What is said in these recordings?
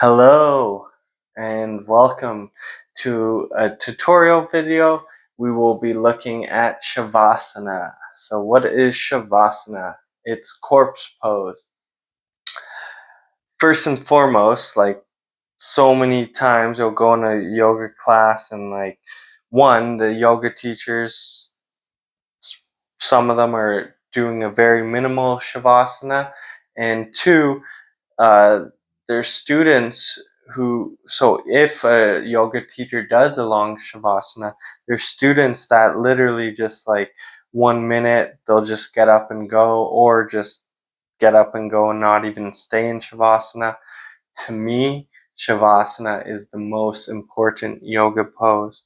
Hello and welcome to a tutorial video. We will be looking at Savasana. So what is Savasana? It's corpse pose. First and foremost, like so many times you'll go in a yoga class and the yoga teachers, some of them are doing a very minimal Shavasana, and two, uh, there's students so if a yoga teacher does a long Shavasana, there's students that literally just 1 minute, they'll just get up and go, or just get up and go and not even stay in Shavasana. To me, Shavasana is the most important yoga pose,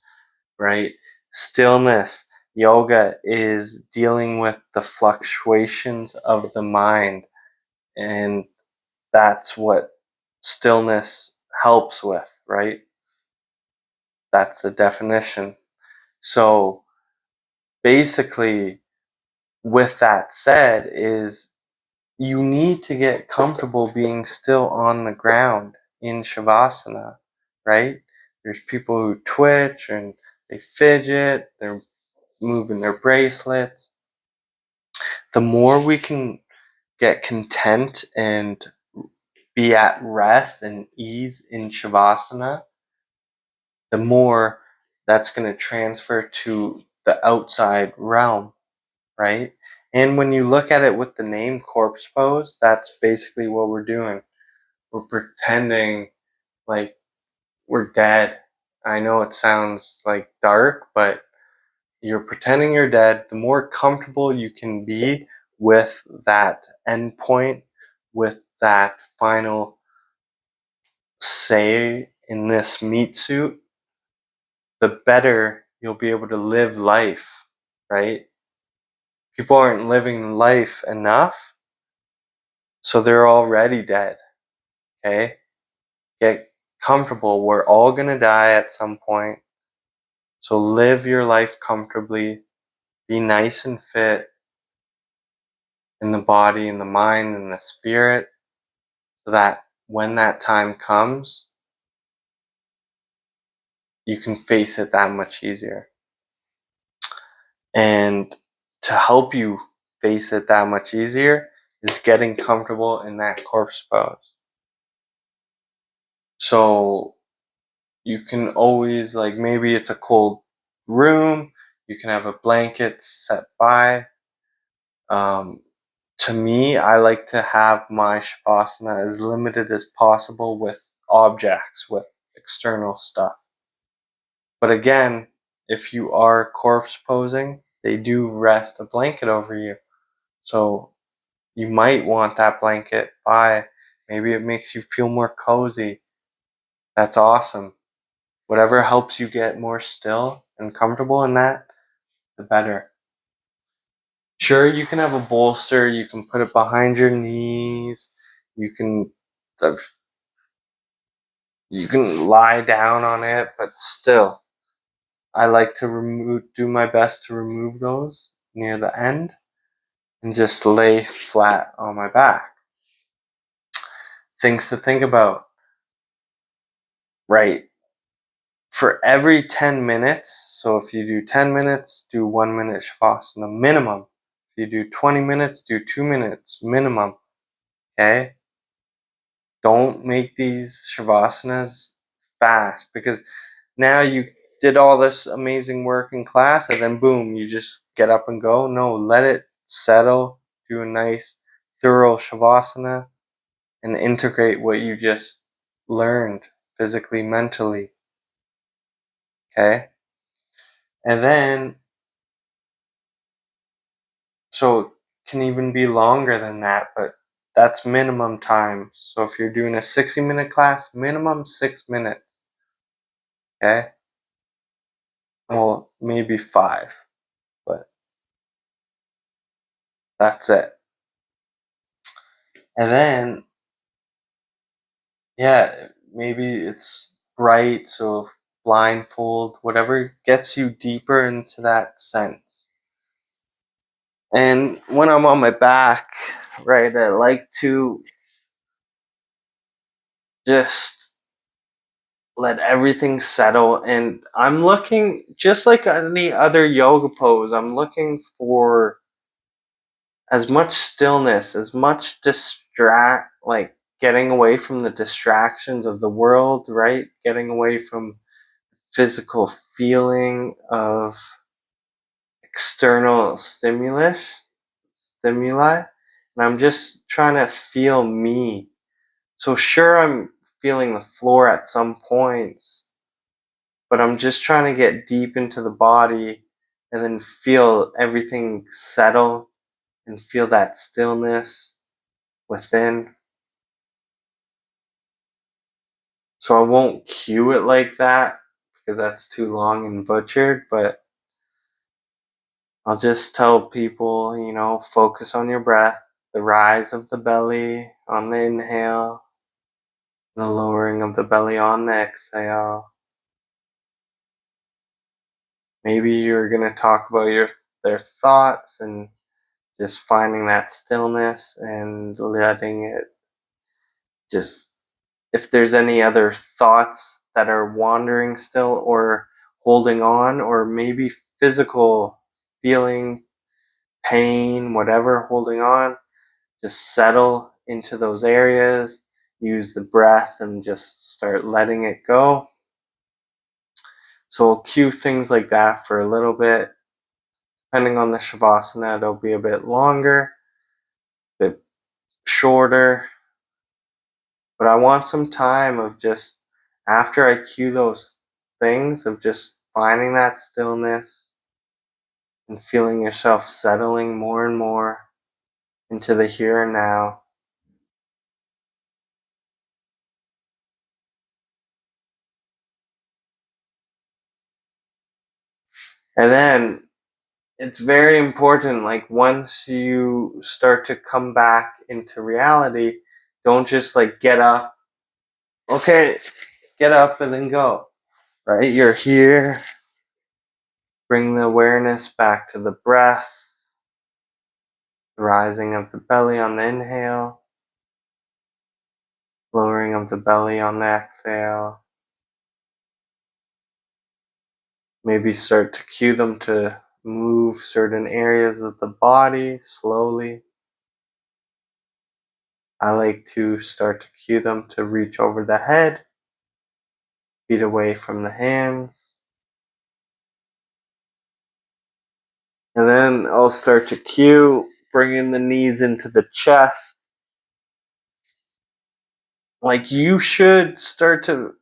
right? Stillness. Yoga is dealing with the fluctuations of the mind, and that's what stillness helps with, right? That's the definition. So basically, with that said, is you need to get comfortable being still on the ground in Shavasana, right? There's people who twitch and they fidget, they're moving their bracelets. The more we can get content and be at rest and ease in Shavasana, the more that's going to transfer to the outside realm, right? And when you look at it with the name corpse pose, that's basically what we're doing. We're pretending like we're dead. I know it sounds like dark, but you're pretending you're dead. The more comfortable you can be with that endpoint, with that final say in this meat suit, the better you'll be able to live life, right? People aren't living life enough, so they're already dead, okay? Get comfortable. We're all gonna die at some point, so live your life comfortably. Be nice and fit in the body, in the mind, in the spirit, so that when that time comes, you can face it that much easier. And to help you face it that much easier is getting comfortable in that corpse pose. So you can always, maybe it's a cold room, you can have a blanket set by. To me, I like to have my Shavasana as limited as possible with objects, with external stuff. But again, if you are corpse posing, they do rest a blanket over you. So you might want that blanket by. Maybe it makes you feel more cozy. That's awesome. Whatever helps you get more still and comfortable in that, the better. Sure, you can have a bolster, you can put it behind your knees, you can you can lie down on it, but still, I like to do my best to remove those near the end and just lay flat on my back. Things to think about, right? For every 10 minutes, so if you do 10 minutes, do 1 minute Shavasana minimum. If you do 20 minutes, do 2 minutes minimum. Okay? Don't make these Shavasanas fast, because now you did all this amazing work in class and then boom, you just get up and go. No, let it settle, do a nice thorough Shavasana, and integrate what you just learned physically, mentally. Okay? And then, so it can even be longer than that, but that's minimum time. So if you're doing a 60-minute class, minimum 6 minutes. Okay? Well, maybe 5, but that's it. And then, yeah, maybe it's bright, so blindfold, whatever gets you deeper into that sense. And when I'm on my back, right, I like to just let everything settle. And I'm looking, just like any other yoga pose, I'm looking for as much stillness, as much like getting away from the distractions of the world, right? Getting away from physical feeling of external stimuli. And I'm just trying to feel me. So sure, I'm feeling the floor at some points, but I'm just trying to get deep into the body and then feel everything settle and feel that stillness within. So I won't cue it like that because that's too long and butchered, but I'll just tell people, focus on your breath, the rise of the belly on the inhale, the lowering of the belly on the exhale. Maybe you're going to talk about their thoughts and just finding that stillness and letting it just, if there's any other thoughts that are wandering still or holding on, or maybe physical feeling, pain, whatever, holding on, just settle into those areas, use the breath and just start letting it go. So I'll cue things like that for a little bit. Depending on the Savasana, it'll be a bit longer, a bit shorter, but I want some time of just, after I cue those things, of just finding that stillness and feeling yourself settling more and more into the here and now. And then it's very important, like once you start to come back into reality, don't just like get up. Okay, get up and then go, right? You're here. Bring the awareness back to the breath, the rising of the belly on the inhale, lowering of the belly on the exhale. Maybe start to cue them to move certain areas of the body slowly. I like to start to cue them to reach over the head, feet away from the hands. And then I'll start to cue, bringing the knees into the chest. Like you should start to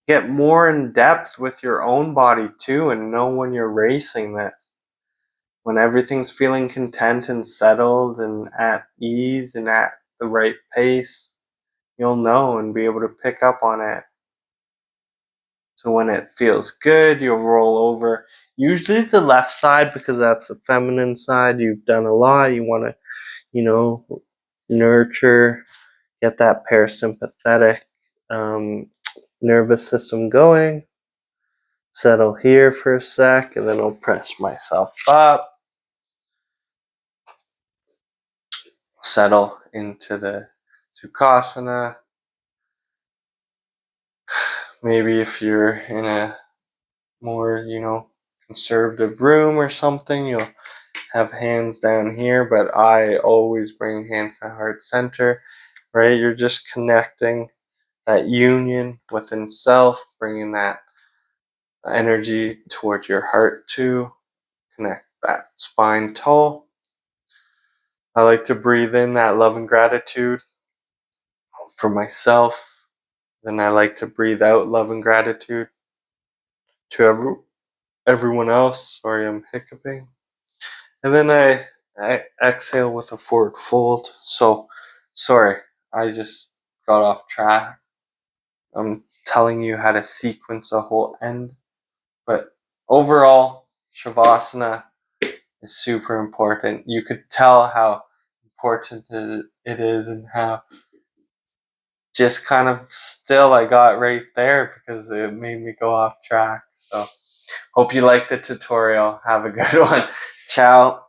get more in depth with your own body too, and know when you're racing this. When everything's feeling content and settled and at ease and at the right pace, you'll know and be able to pick up on it. So when it feels good, you'll roll over. Usually the left side, because that's the feminine side. You've done a lot. You want to, nurture, get that parasympathetic nervous system going. Settle here for a sec, and then I'll press myself up. Settle into the Sukhasana. Maybe if you're in a more, conservative room or something, you'll have hands down here, but I always bring hands to heart center, right? You're just connecting that union within self, bringing that energy towards your heart too. Connect that spine tall. I like to breathe in that love and gratitude for myself. Then I like to breathe out love and gratitude to everyone else. Sorry, I'm hiccuping. And then I exhale with a forward fold. So, sorry, I just got off track. I'm telling you how to sequence a whole end. But overall, Shavasana is super important. You could tell how important it is and how just kind of still I got right there because it made me go off track. So hope you liked the tutorial. Have a good one. Ciao.